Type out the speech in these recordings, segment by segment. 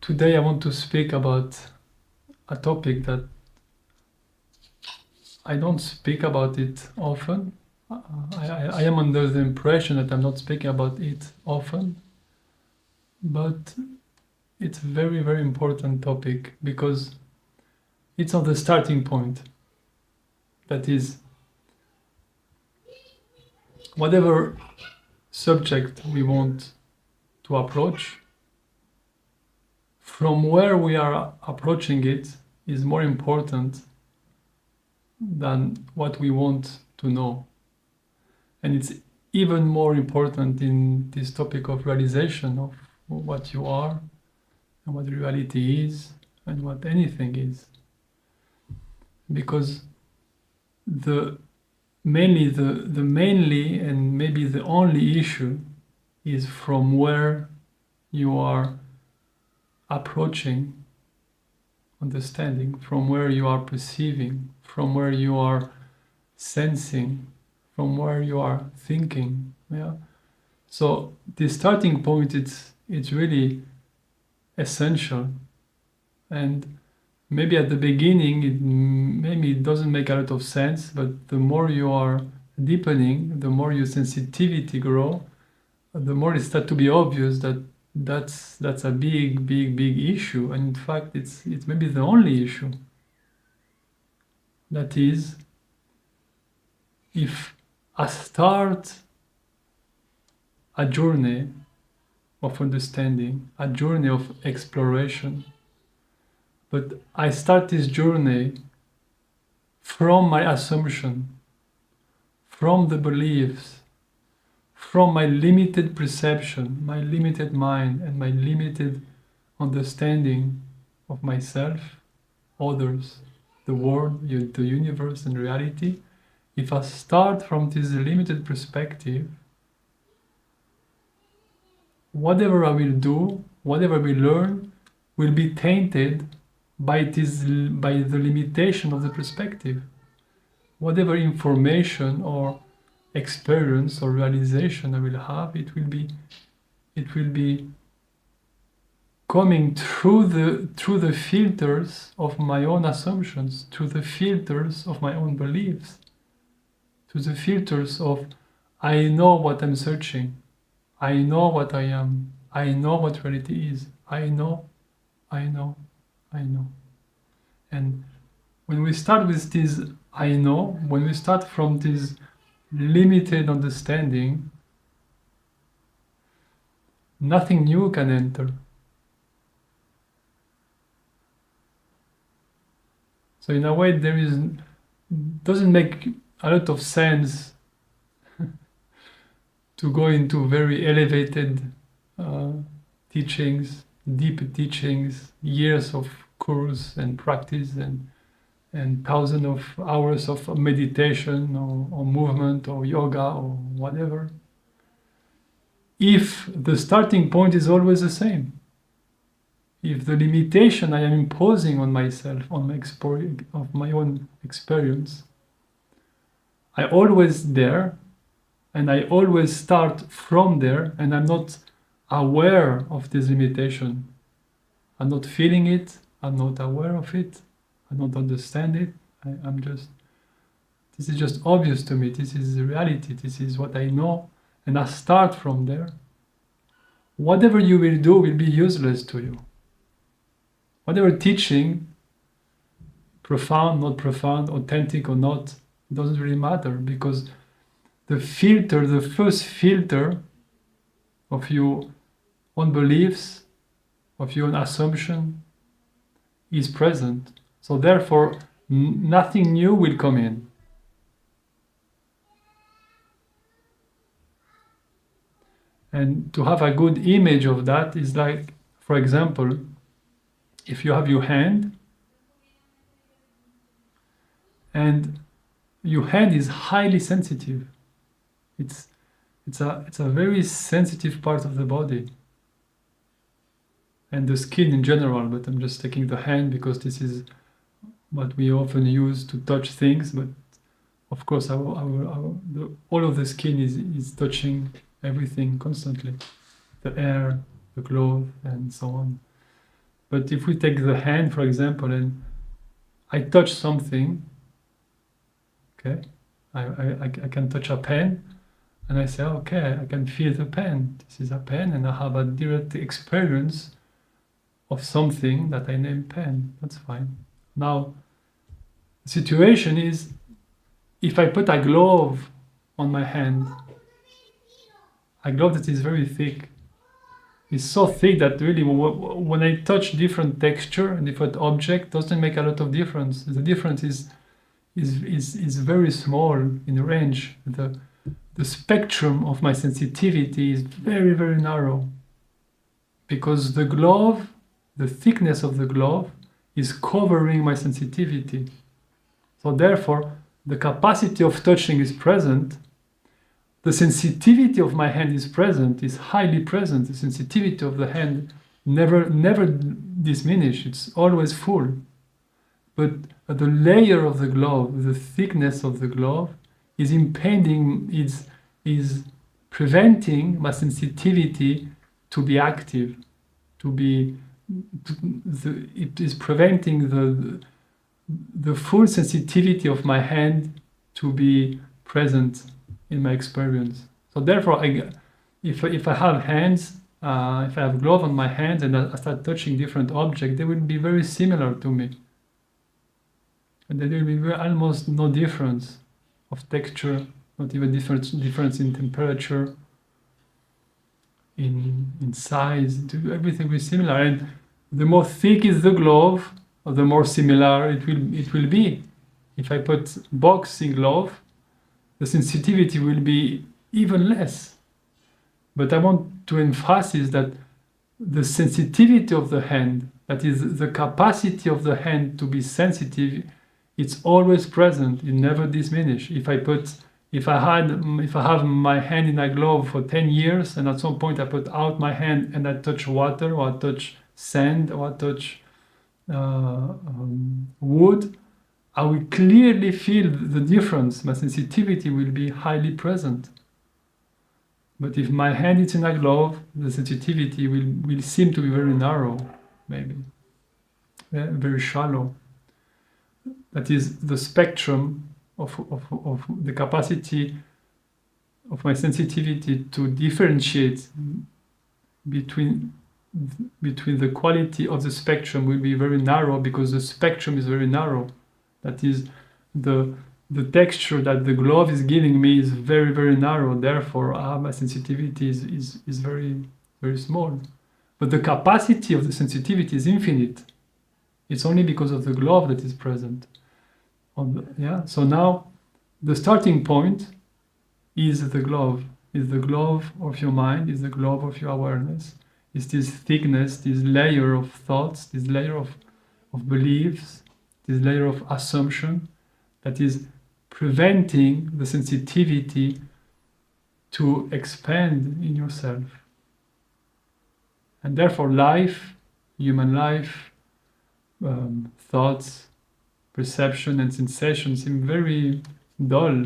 today I want to speak about a topic that I don't speak about it often. I am under the impression that I'm not speaking about it often, but it's a very, very important topic because it's on the starting point. That is, whatever subject we want to approach, from where we are approaching it is more important than what we want to know. And it's even more important in this topic of realization of what you are and what reality is and what anything is. Because the mainly and maybe the only issue is from where you are approaching understanding, from where you are perceiving, from where you are sensing, from where you are thinking. Yeah. So the starting point, it's really essential. And maybe at the beginning maybe it doesn't make a lot of sense, but the more you are deepening, the more your sensitivity grow, the more it starts to be obvious that that's a big issue. And in fact it's maybe the only issue. That is, if I start a journey of understanding, a journey of exploration, but I start this journey from my assumption, from the beliefs, from my limited perception, my limited mind, and my limited understanding of myself, others, the world, the universe, and reality. If I start from this limited perspective, whatever I will do, whatever I will learn, will be tainted by the limitation of the perspective. Whatever information or experience or realization I will have, it will be coming through the filters of my own assumptions, through the filters of my own beliefs, through the filters of I know what I'm searching, I know what I am, I know what reality is, I know. And when we start with this I know, when we start from this limited understanding, nothing new can enter. So in a way, doesn't make a lot of sense to go into very elevated teachings, deep teachings, years of course and practice and thousands of hours of meditation or movement or yoga or whatever, if the starting point is always the same. If the limitation I am imposing on myself, on my own experience, I always there, and I always start from there, and I'm not aware of this limitation. I'm not feeling it, I'm not aware of it, I don't understand it, this is just obvious to me, this is the reality, this is what I know, and I start from there. Whatever you will do will be useless to you. Whatever teaching, profound, not profound, authentic or not, doesn't really matter, because the first filter of your own beliefs, of your own assumption, is present. So therefore, nothing new will come in. And to have a good image of that is like, for example, if you have your hand, and your hand is highly sensitive. It's a very sensitive part of the body. And the skin in general, but I'm just taking the hand because this is what we often use to touch things, but of course all of the skin is touching everything constantly. The air, the clothes, and so on. But if we take the hand, for example, and I touch something, okay, I can touch a pen, and I say, okay, I can feel the pen. This is a pen, and I have a direct experience of something that I name pen. That's fine. Now, the situation is, if I put a glove on my hand, a glove that is very thick, it's so thick that really when I touch different texture and different object, doesn't make a lot of difference. The difference is very small in range. The spectrum of my sensitivity is very, very narrow, because the glove, the thickness of the glove is covering my sensitivity. So therefore, the capacity of touching is present. The sensitivity of my hand is present, is highly present. The sensitivity of the hand never diminish. It's always full. But the layer of the glove, the thickness of the glove, is impeding, is preventing my sensitivity to be active, it is preventing the full sensitivity of my hand to be present in my experience. So therefore, if I have hands, if I have glove on my hands and I start touching different objects, they will be very similar to me. And there will be almost no difference of texture, not even difference in temperature, in size. Everything will be similar. And the more thick is the glove, the more similar it will be. If I put boxing glove, the sensitivity will be even less. But I want to emphasize that the sensitivity of the hand, that is the capacity of the hand to be sensitive, it's always present. It never diminishes. If I have my hand in a glove for 10 years, and at some point I put out my hand and I touch water, or I touch sand, or I touch wood, I will clearly feel the difference. My sensitivity will be highly present. But if my hand is in a glove, the sensitivity will seem to be very narrow, maybe, very shallow. That is the spectrum of the capacity of my sensitivity to differentiate between the quality of the spectrum will be very narrow, because the spectrum is very narrow. That is, the texture that the glove is giving me is very, very narrow. Therefore, my sensitivity is very, very small. But the capacity of the sensitivity is infinite. It's only because of the glove that is present. So now, the starting point is the glove. Is the glove of your mind, is the glove of your awareness. Is this thickness, this layer of thoughts, this layer of beliefs, this layer of assumption that is preventing the sensitivity to expand in yourself. And therefore life, human life, thoughts, perception and sensation seem very dull,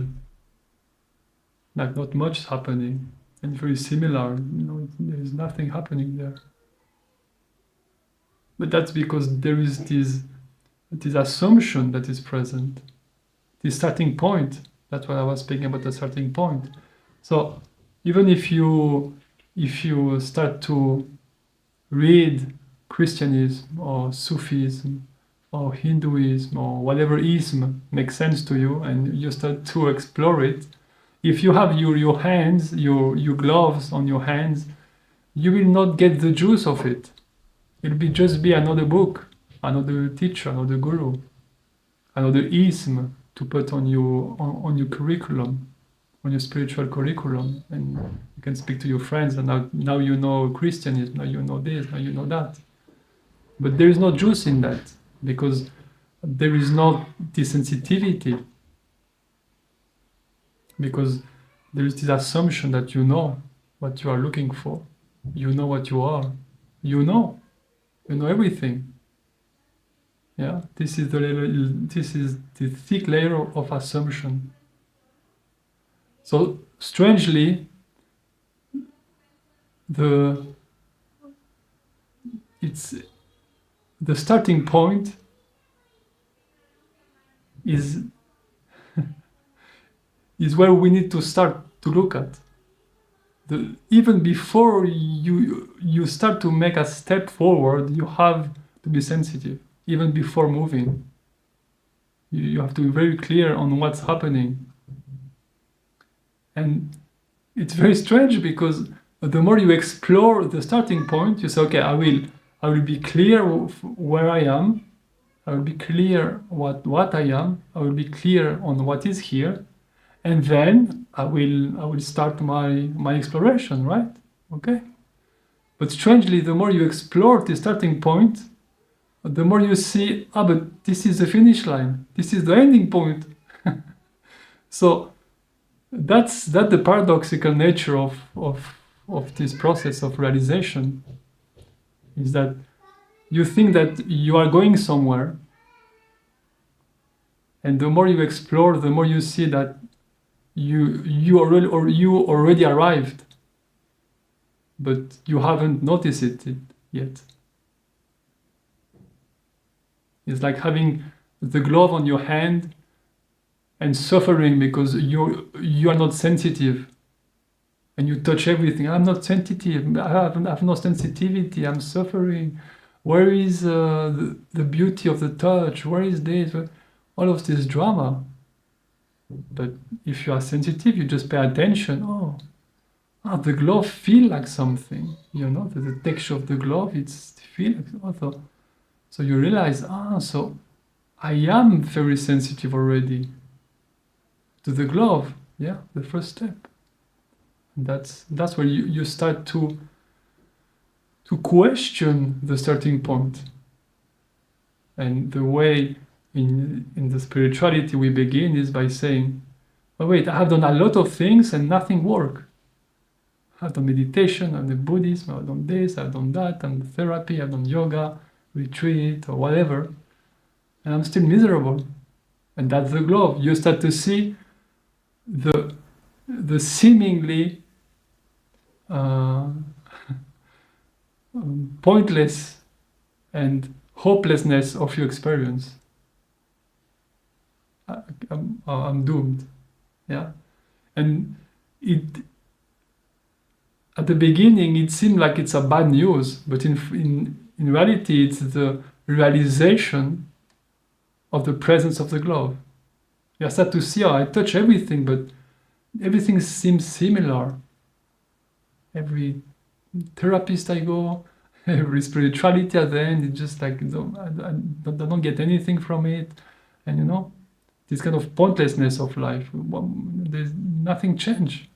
like not much is happening, and very similar, there is nothing happening there. But that's because there is this assumption that is present, this starting point. That's what I was speaking about, the starting point. So even if you start to read Christianism or Sufism or Hinduism or whatever ism makes sense to you, and you start to explore it, if you have your hands, your gloves on your hands, you will not get the juice of it. It will just be another book, another teacher, another guru, another ism to put on your curriculum, on your spiritual curriculum, and you can speak to your friends, and now you know Christianism, now you know this, now you know that. But there is no juice in that, because there is no desensitivity, because there is this assumption that you know what you are looking for, you know what you are, you know everything. Yeah, this is the thick layer of assumption. So strangely, it's the starting point is where we need to start to look at. Even before you start to make a step forward, you have to be sensitive. Even before moving, you have to be very clear on what's happening. And it's very strange because the more you explore the starting point, you say, okay, I will be clear where I am. I will be clear what I am. I will be clear on what is here. And then I will start my exploration, right? Okay. But strangely, the more you explore the starting point, the more you see, but this is the finish line. This is the ending point. So that's the paradoxical nature of this process of realization, is that you think that you are going somewhere, and the more you explore, the more you see that you already arrived, but you haven't noticed it yet. It's like having the glove on your hand and suffering because you are not sensitive, and you touch everything. I'm not sensitive. I have no sensitivity. I'm suffering. Where is the beauty of the touch? Where is this? All of this drama. But if you are sensitive, you just pay attention. The glove feel like something. The texture of the glove, it's feel like. So you realize, so I am very sensitive already to the glove. Yeah, the first step. And that's where you start to question the starting point. And the way in the spirituality we begin is by saying, oh wait, I have done a lot of things and nothing worked. I've done meditation, I've done Buddhism, I've done this, I've done that, I've done therapy, I've done yoga, retreat, or whatever, and I'm still miserable. And that's the glove. You start to see the seemingly pointless and hopelessness of your experience. I'm doomed. Yeah, and at the beginning it seemed like it's a bad news, but in reality it's the realization of the presence of the glove. You start to see, I touch everything, but everything seems similar. Every therapist I go, every spirituality at the end, it's just like I don't get anything from it, and this kind of pointlessness of life. There's nothing changed.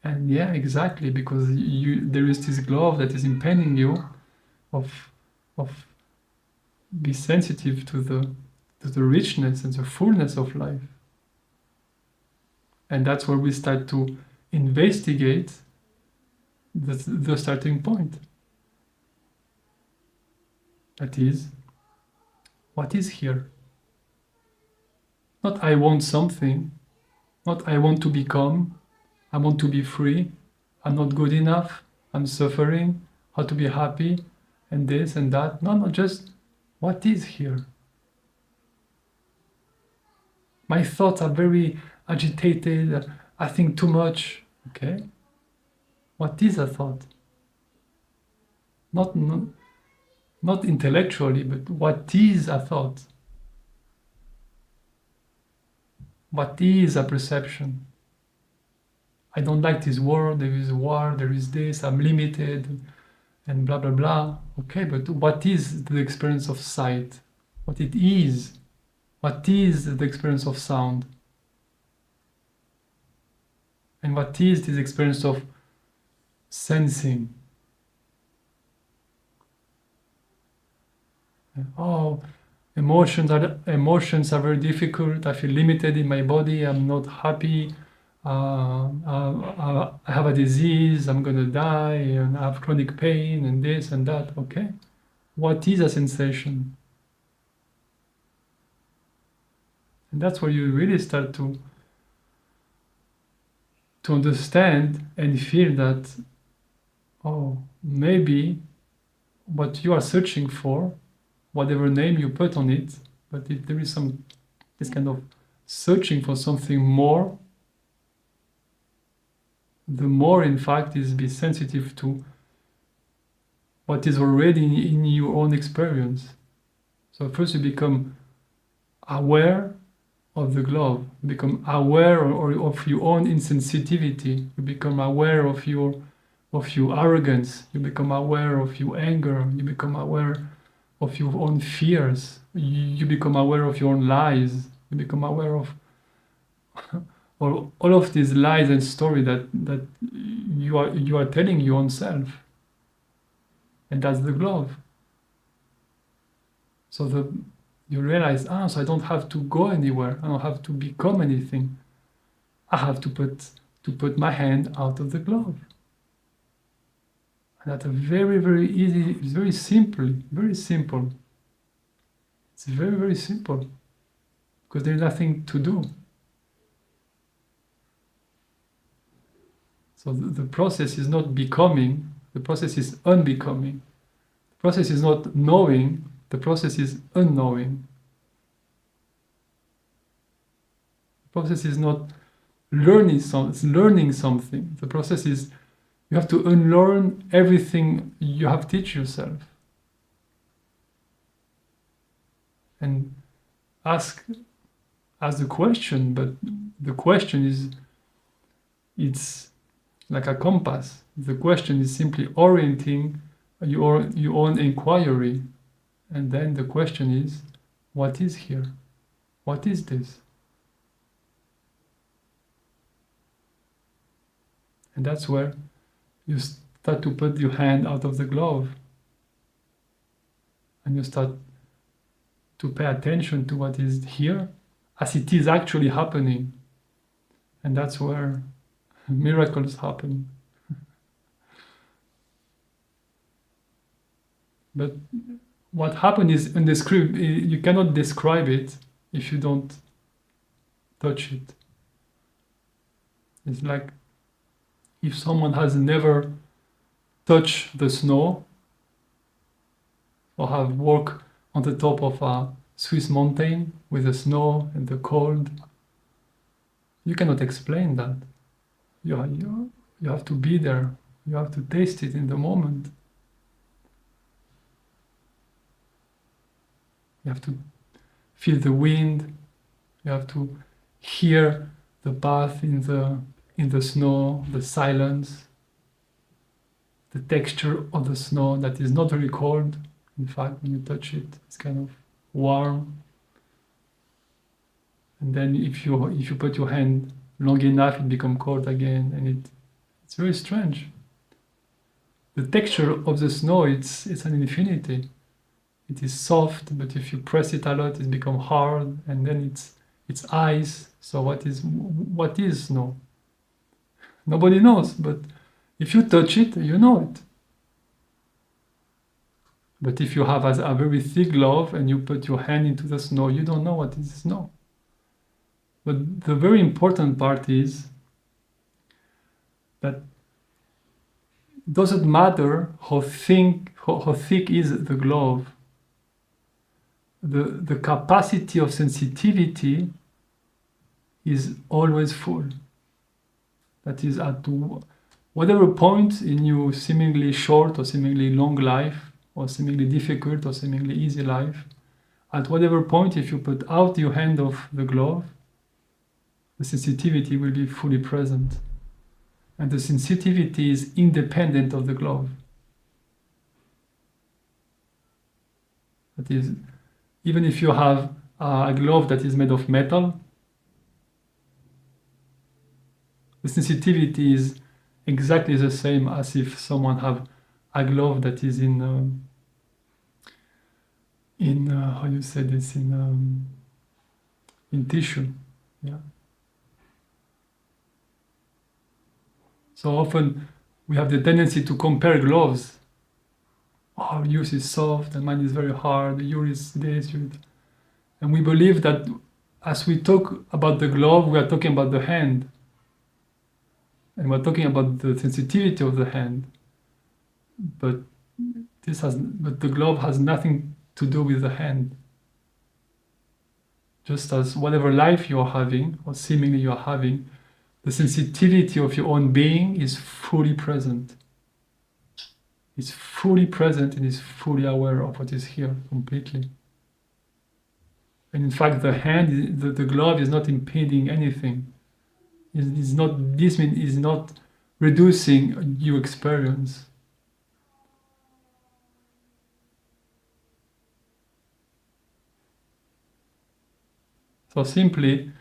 And yeah, exactly, because there is this glove that is impeding you of be sensitive to the richness and the fullness of life. And that's where we start to investigate the starting point. That is, what is here? Not I want something, not I want to become, I want to be free, I'm not good enough, I'm suffering, how to be happy, and this and that. No, just what is here? My thoughts are very agitated, I think too much. Okay. What is a thought? Not intellectually, but what is a thought? What is a perception? I don't like this world, there is war, there is this, I'm limited, and blah, blah, blah. Okay, but what is the experience of sight? What it is? What is the experience of sound? And what is this experience of sensing? Emotions are very difficult. I feel limited in my body. I'm not happy. I have a disease. I'm gonna die, and I have chronic pain, and this and that. Okay, what is a sensation? And that's where you really start to understand and feel that, maybe what you are searching for whatever name you put on it. But if there is this kind of searching for something more, the more, in fact, is be sensitive to what is already in your own experience. So first you become aware of the glove, you become aware of your own insensitivity, you become aware of your arrogance, you become aware of your anger, you become aware of your own fears, you become aware of your own lies, you become aware of all of these lies and story that you are telling your own self. And that's the glove. So you realize, so I don't have to go anywhere. I don't have to become anything. I have to put my hand out of the glove. And that's a very, very easy, it's very simple, very simple. It's very, very simple. Because there's nothing to do. So the process is not becoming, the process is unbecoming. The process is not knowing, the process is unknowing. The process is not learning something. The process is you have to unlearn everything you have teach yourself. And ask the question, but the question is, it's like a compass. The question is simply orienting your own inquiry. And then the question is, what is here? What is this? And that's where you start to put your hand out of the glove. And you start to pay attention to what is here as it is actually happening. And that's where miracles happen. But what happened is undescribable. You cannot describe it if you don't touch it. It's like if someone has never touched the snow or have walked on the top of a Swiss mountain with the snow and the cold, you cannot explain that. You have to be there. You have to taste it in the moment. You have to feel the wind. You have to hear the path in the snow, the silence, the texture of the snow that is not very cold. In fact, when you touch it, it's kind of warm. And then if you put your hand long enough, it becomes cold again, and it's very strange. The texture of the snow, it's an infinity. It is soft, but if you press it a lot, it becomes hard, and then it's ice. So what is snow? Nobody knows, but if you touch it, you know it. But if you have a very thick glove and you put your hand into the snow, you don't know what is snow. But the very important part is that it doesn't matter how thick is the glove. The capacity of sensitivity is always full. That is, at whatever point in your seemingly short or seemingly long life, or seemingly difficult or seemingly easy life, at whatever point, if you put out your hand of the glove, the sensitivity will be fully present. And the sensitivity is independent of the glove. That is, even if you have a glove that is made of metal, the sensitivity is exactly the same as if someone have a glove that is in how you say this, in tissue. Yeah. So often we have the tendency to compare gloves. Oh, yours is soft and mine is very hard. Yours is this, and we believe that as we talk about the glove, we are talking about the hand. And we're talking about the sensitivity of the hand. But the glove has nothing to do with the hand. Just as whatever life you are having, or seemingly you are having, the sensitivity of your own being is fully present. It's fully present and is fully aware of what is here completely. And in fact, the hand, the glove is not impeding anything. Is not, this is not reducing your experience. So simply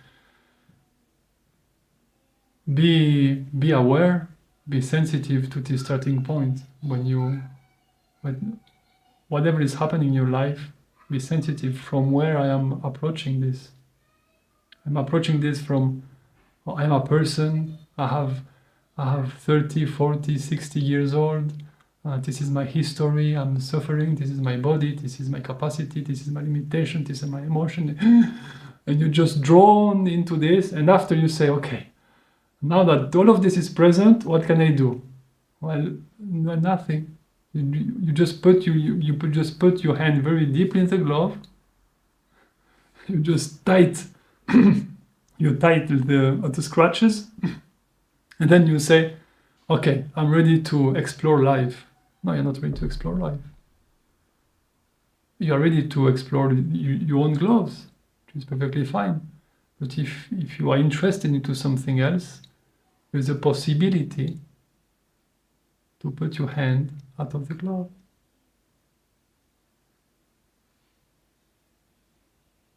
be aware, be sensitive to the starting point. When whatever is happening in your life, be sensitive from where I am approaching this. I'm approaching this from, I'm a person, I have 30, 40, 60 years old. This is my history, I'm suffering, this is my body, this is my capacity, this is my limitation, this is my emotion. And you're just drawn into this, and after you say, okay, now that all of this is present, what can I do? Well, nothing. You just put your hand very deeply in the glove. You just tight the scratches, and then you say, okay, I'm ready to explore life. No, you're not ready to explore life. You are ready to explore your own gloves, which is perfectly fine. But if you are interested into something else, there's a possibility to put your hand out of the glove.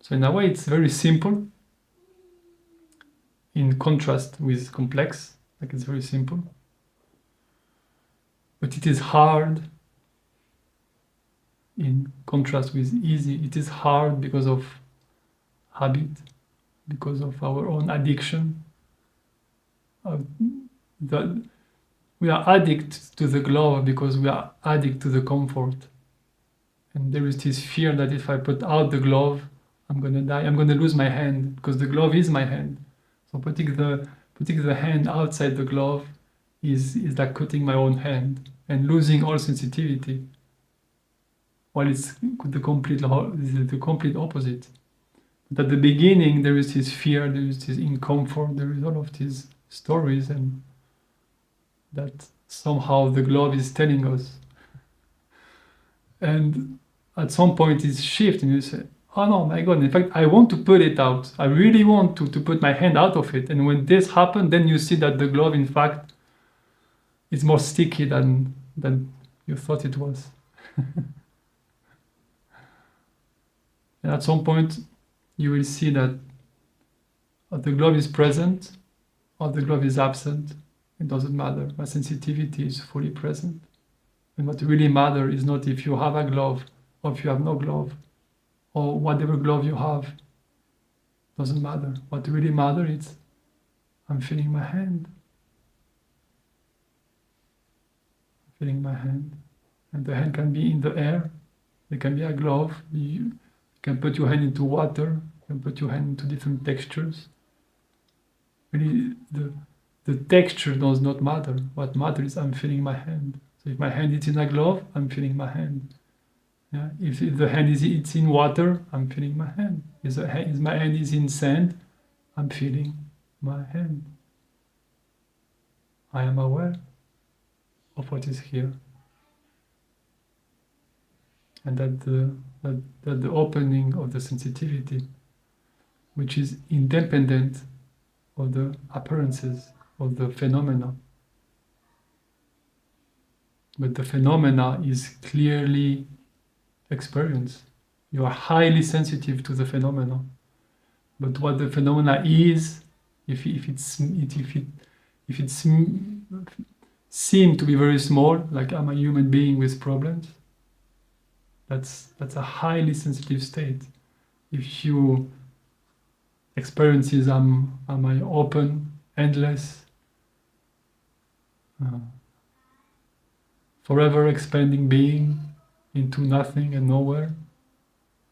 So in a way, it's very simple, in contrast with complex. Like, it's very simple. But it is hard in contrast with easy. It is hard because of habit, because of our own addiction. We are addict to the glove because we are addict to the comfort. And there is this fear that if I put out the glove, I'm going to die. I'm going to lose my hand because the glove is my hand. So putting the hand outside the glove is like cutting my own hand and losing all sensitivity. While it's the complete opposite. But at the beginning, there is this fear, there is this discomfort, there is all of these stories, and that somehow the glove is telling us. And at some point it's shift and you say, oh no, my God, in fact, I want to put it out. I really want to put my hand out of it. And when this happened, then you see that the glove, in fact, is more sticky than you thought it was. And at some point, you will see that the glove is present or the glove is absent. It doesn't matter. My sensitivity is fully present. And what really matters is not if you have a glove or if you have no glove or whatever glove you have. Doesn't matter. What really matters is I'm feeling my hand. I'm feeling my hand. And the hand can be in the air. It can be a glove. You can put your hand into water. You can put your hand into different textures. Really, the texture does not matter. What matters is I'm feeling my hand. So if my hand is in a glove, I'm feeling my hand. Yeah? If the hand it's in water, I'm feeling my hand. If my hand is in sand, I'm feeling my hand. I am aware of what is here. And that the opening of the sensitivity, which is independent of the appearances of the phenomena. But the phenomena is clearly experienced. You are highly sensitive to the phenomena. But what the phenomena is, if it seems to be very small, like I'm a human being with problems, that's a highly sensitive state. If you experiences am I open, endless, forever expanding being into nothing and nowhere,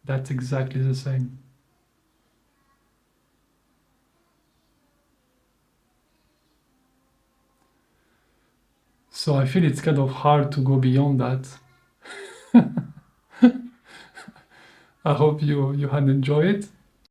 that's exactly the same. So I feel it's kind of hard to go beyond that. I hope you had enjoyed it.